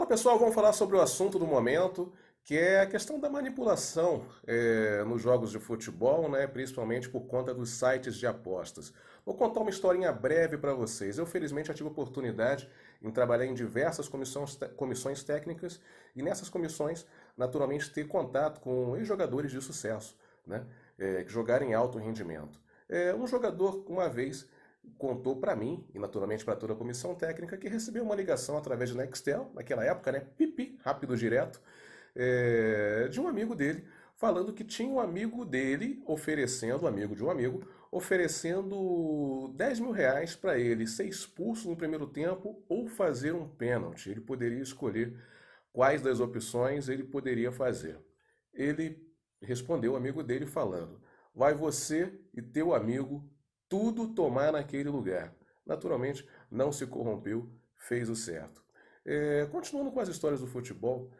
Pessoal, vamos falar sobre o assunto do momento, que é a questão da manipulação nos jogos de futebol, né, principalmente por conta dos sites de apostas. Vou contar uma historinha breve para vocês. Eu, felizmente, já tive oportunidade em trabalhar em diversas comissões técnicas e nessas comissões, naturalmente, ter contato com ex-jogadores de sucesso, né, que jogaram em alto rendimento. Um jogador, uma vez, contou para mim, e naturalmente para toda a comissão técnica, que recebeu uma ligação através de Nextel, naquela época, né, pipi, rápido, direto, de um amigo dele, falando que tinha um amigo dele oferecendo, um amigo de um amigo, oferecendo R$ 10.000 para ele ser expulso no primeiro tempo ou fazer um pênalti. Ele poderia escolher quais das opções ele poderia fazer. Ele respondeu o amigo dele falando: vai você e teu amigo tudo tomar naquele lugar. Naturalmente, não se corrompeu, fez o certo. Continuando com as histórias do futebol,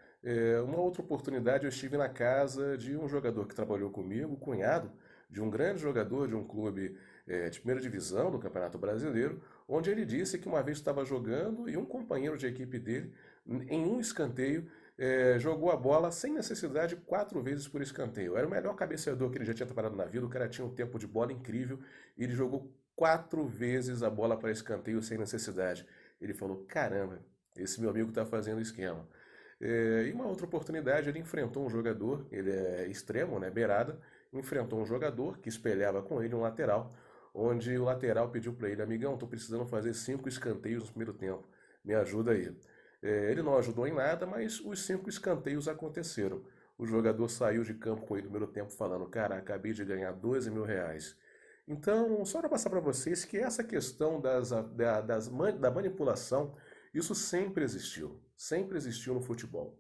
uma outra oportunidade eu estive na casa de um jogador que trabalhou comigo, cunhado de um grande jogador de um clube de primeira divisão do Campeonato Brasileiro, onde ele disse que uma vez estava jogando e um companheiro de equipe dele, em um escanteio, jogou a bola sem necessidade 4 vezes por escanteio. Era o melhor cabeceador que ele já tinha trabalhado na vida, o cara tinha um tempo de bola incrível e ele jogou 4 vezes a bola para escanteio sem necessidade. Ele falou: caramba, esse meu amigo está fazendo esquema. E uma outra oportunidade, ele enfrentou um jogador, ele é extremo, né, beirada, enfrentou um jogador que espelhava com ele um lateral, onde o lateral pediu para ele: amigão, estou precisando fazer 5 escanteios no primeiro tempo, me ajuda aí. Ele não ajudou em nada, mas os 5 escanteios aconteceram. O jogador saiu de campo com ele no primeiro tempo falando: cara, acabei de ganhar R$ 12.000. Então, só para passar para vocês que essa questão da manipulação, isso sempre existiu no futebol.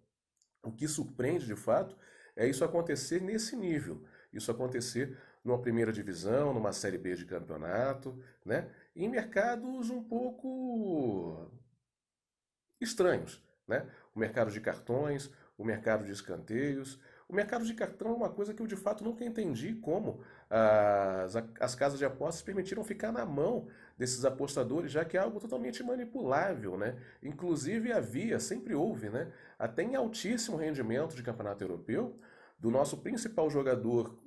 O que surpreende de fato é isso acontecer nesse nível, isso acontecer numa primeira divisão, numa série B de campeonato, né? Em mercados um pouco estranhos, né? O mercado de cartões, o mercado de escanteios. O mercado de cartão é uma coisa que eu de fato nunca entendi como as casas de apostas permitiram ficar na mão desses apostadores, já que é algo totalmente manipulável, né? Inclusive havia, sempre houve, né? Até em altíssimo rendimento de campeonato europeu, do nosso principal jogador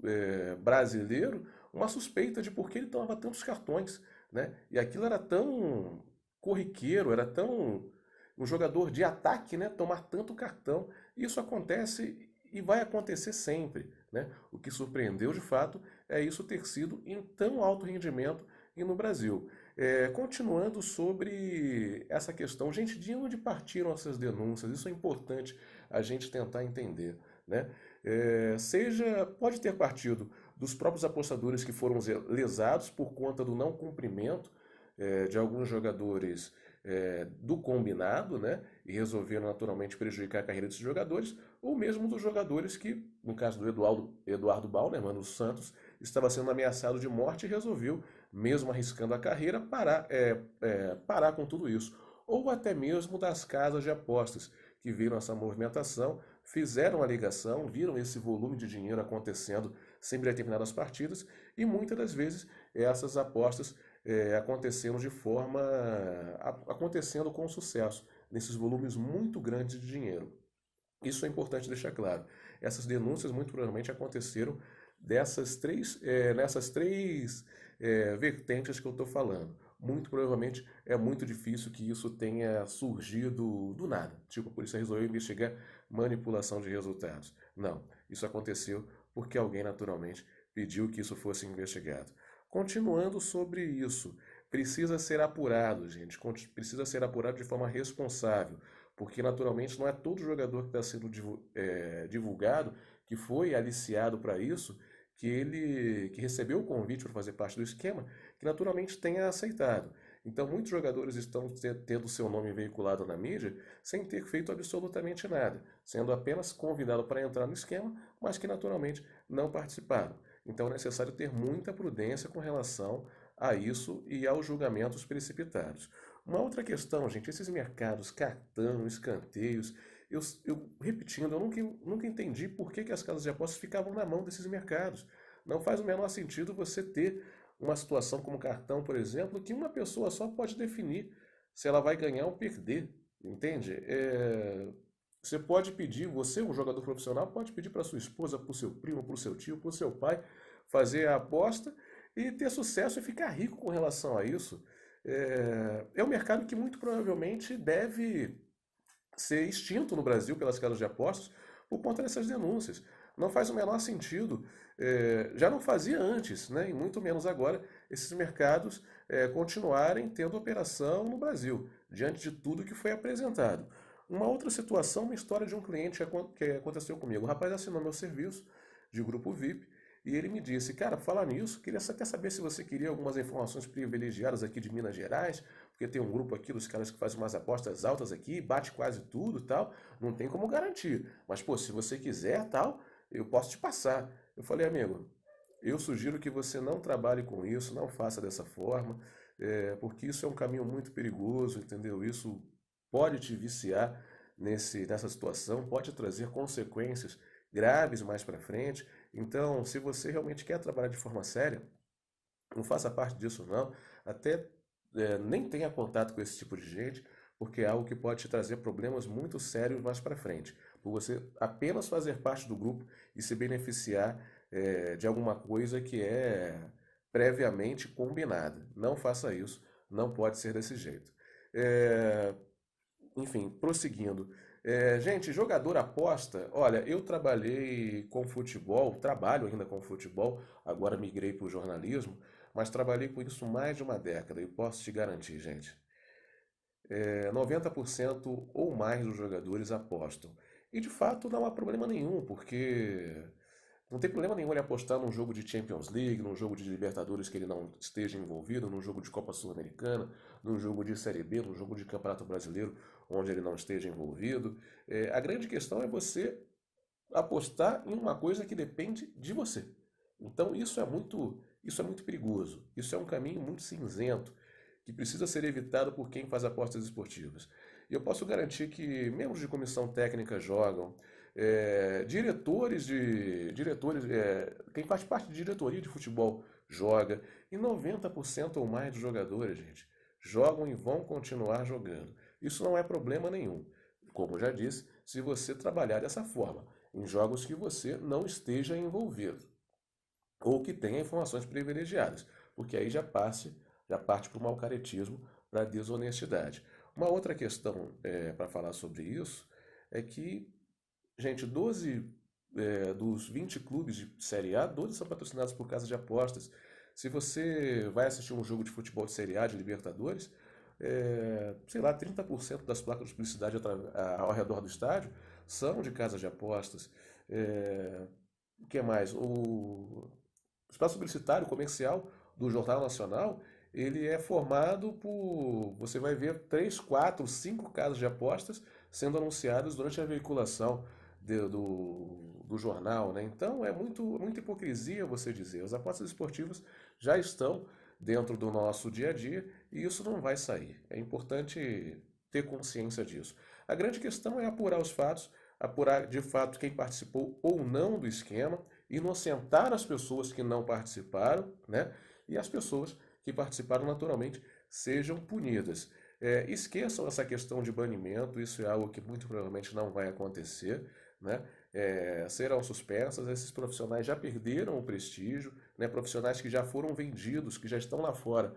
brasileiro, uma suspeita de por que ele tomava tantos cartões, né? E aquilo era tão corriqueiro, era tão um jogador de ataque, né, tomar tanto cartão. Isso acontece e vai acontecer sempre, né? O que surpreendeu de fato é isso ter sido em tão alto rendimento e no Brasil. Continuando sobre essa questão, gente, de onde partiram essas denúncias? Isso é importante a gente tentar entender, né? Pode ter partido dos próprios apostadores que foram lesados por conta do não cumprimento de alguns jogadores do combinado, né, e resolveram naturalmente prejudicar a carreira desses jogadores, ou mesmo dos jogadores que, no caso do Eduardo Bauer, mano, Santos, estava sendo ameaçado de morte e resolveu, mesmo arriscando a carreira, parar com tudo isso. Ou até mesmo das casas de apostas, que viram essa movimentação, fizeram a ligação, viram esse volume de dinheiro acontecendo sempre em determinadas partidas, e muitas das vezes essas apostas acontecendo com sucesso, nesses volumes muito grandes de dinheiro. Isso é importante deixar claro. Essas denúncias muito provavelmente aconteceram nessas três vertentes que eu estou falando. Muito provavelmente é muito difícil que isso tenha surgido do nada. Tipo, a polícia resolveu investigar manipulação de resultados. Não, isso aconteceu porque alguém naturalmente pediu que isso fosse investigado. Continuando sobre isso, precisa ser apurado, gente. Precisa ser apurado de forma responsável, porque naturalmente não é todo jogador que está sendo divulgado, que foi aliciado para isso, que recebeu o convite para fazer parte do esquema, que naturalmente tenha aceitado. Então, muitos jogadores estão tendo seu nome veiculado na mídia sem ter feito absolutamente nada, sendo apenas convidado para entrar no esquema, mas que naturalmente não participaram. Então, é necessário ter muita prudência com relação a isso e aos julgamentos precipitados. Uma outra questão, gente, esses mercados, cartão, escanteios, repetindo, eu nunca entendi por que as casas de apostas ficavam na mão desses mercados. Não faz o menor sentido você ter uma situação como cartão, por exemplo, que uma pessoa só pode definir se ela vai ganhar ou perder. Entende? Você pode pedir, você, um jogador profissional, pode pedir para sua esposa, para o seu primo, para o seu tio, para o seu pai, fazer a aposta e ter sucesso e ficar rico com relação a isso. É um mercado que muito provavelmente deve ser extinto no Brasil pelas casas de apostas por conta dessas denúncias. Não faz o menor sentido, já não fazia antes, né, e muito menos agora, esses mercados continuarem tendo operação no Brasil, diante de tudo que foi apresentado. Uma outra situação, uma história de um cliente que aconteceu comigo. O rapaz assinou meu serviço de grupo VIP e ele me disse, cara, falar nisso, queria até saber se você queria algumas informações privilegiadas aqui de Minas Gerais, porque tem um grupo aqui dos caras que fazem umas apostas altas aqui, bate quase tudo e tal, não tem como garantir. Mas, pô, se você quiser tal, eu posso te passar. Eu falei, amigo, eu sugiro que você não trabalhe com isso, não faça dessa forma, porque isso é um caminho muito perigoso, entendeu? Isso pode te viciar nessa situação, pode trazer consequências graves mais para frente. Então, se você realmente quer trabalhar de forma séria, não faça parte disso não. Até nem tenha contato com esse tipo de gente, porque é algo que pode te trazer problemas muito sérios mais para frente. Por você apenas fazer parte do grupo e se beneficiar de alguma coisa que é previamente combinada. Não faça isso, não pode ser desse jeito. É, enfim, prosseguindo. Gente, jogador aposta, olha, eu trabalhei com futebol, trabalho ainda com futebol, agora migrei para o jornalismo, mas trabalhei com isso mais de uma década e posso te garantir, gente, 90% ou mais dos jogadores apostam. E de fato não há problema nenhum, porque não tem problema nenhum ele apostar num jogo de Champions League, num jogo de Libertadores que ele não esteja envolvido, num jogo de Copa Sul-Americana, num jogo de Série B, num jogo de Campeonato Brasileiro onde ele não esteja envolvido. A grande questão é você apostar em uma coisa que depende de você. Então isso é muito perigoso. Isso é um caminho muito cinzento que precisa ser evitado por quem faz apostas esportivas. E eu posso garantir que membros de comissão técnica jogam, quem faz parte de diretoria de futebol joga, e 90% ou mais dos jogadores, gente, jogam e vão continuar jogando. Isso não é problema nenhum. Como já disse, se você trabalhar dessa forma, em jogos que você não esteja envolvido, ou que tenha informações privilegiadas, porque aí já parte para o mau caretismo, para a desonestidade. Uma outra questão para falar sobre isso é que, gente, 12 dos 20 clubes de Série A, 12 são patrocinados por casas de apostas. Se você vai assistir um jogo de futebol de Série A, de Libertadores, sei lá, 30% das placas de publicidade ao redor do estádio são de casas de apostas. O que mais? O espaço publicitário comercial do Jornal Nacional, ele é formado por, você vai ver 3, 4, 5 casas de apostas sendo anunciadas durante a veiculação do jornal, né? Então é muita hipocrisia você dizer. As apostas esportivas já estão dentro do nosso dia a dia e isso não vai sair. É importante ter consciência disso. A grande questão é apurar os fatos, apurar de fato quem participou ou não do esquema, inocentar as pessoas que não participaram, né? E as pessoas que participaram naturalmente sejam punidas. Esqueçam essa questão de banimento, isso é algo que muito provavelmente não vai acontecer, né? Serão suspensas, esses profissionais já perderam o prestígio, né? Profissionais que já foram vendidos, que já estão lá fora,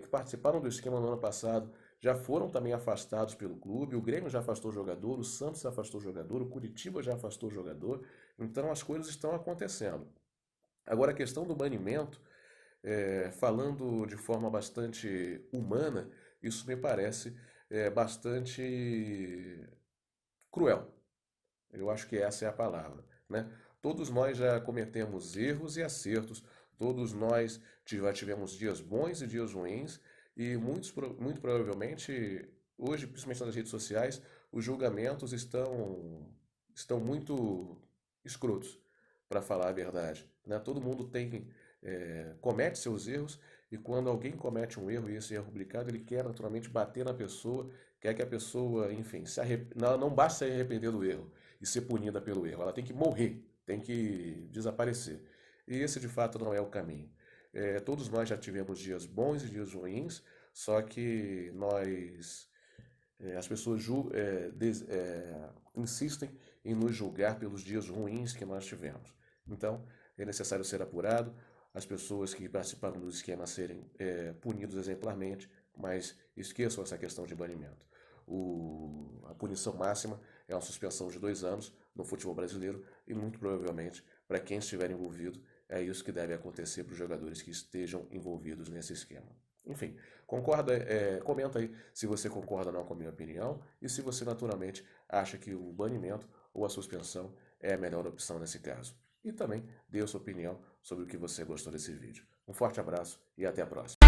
que participaram do esquema no ano passado, já foram também afastados pelo clube, o Grêmio já afastou o jogador, o Santos afastou o jogador, o Curitiba já afastou o jogador, então as coisas estão acontecendo. Agora a questão do banimento, falando de forma bastante humana, isso me parece bastante cruel. Eu acho que essa é a palavra, né? Todos nós já cometemos erros e acertos, todos nós já tivemos dias bons e dias ruins, e muito provavelmente, hoje, principalmente nas redes sociais, os julgamentos estão muito escrotos, para falar a verdade, né? Todo mundo comete seus erros, e quando alguém comete um erro e esse erro é publicado, ele quer naturalmente bater na pessoa, quer que a pessoa, enfim, não basta se arrepender do erro e ser punida pelo erro. Ela tem que morrer, tem que desaparecer. E esse de fato não é o caminho. Todos nós já tivemos dias bons e dias ruins, só que nós As pessoas insistem em nos julgar pelos dias ruins que nós tivemos. Então, é necessário ser apurado, as pessoas que participaram do esquema serem punidos exemplarmente, mas esqueçam essa questão de banimento. A punição máxima é uma suspensão de 2 anos no futebol brasileiro e muito provavelmente, para quem estiver envolvido, é isso que deve acontecer para os jogadores que estejam envolvidos nesse esquema. Enfim, concorda, comenta aí se você concorda ou não com a minha opinião e se você naturalmente acha que o banimento ou a suspensão é a melhor opção nesse caso. E também dê a sua opinião sobre o que você gostou desse vídeo. Um forte abraço e até a próxima.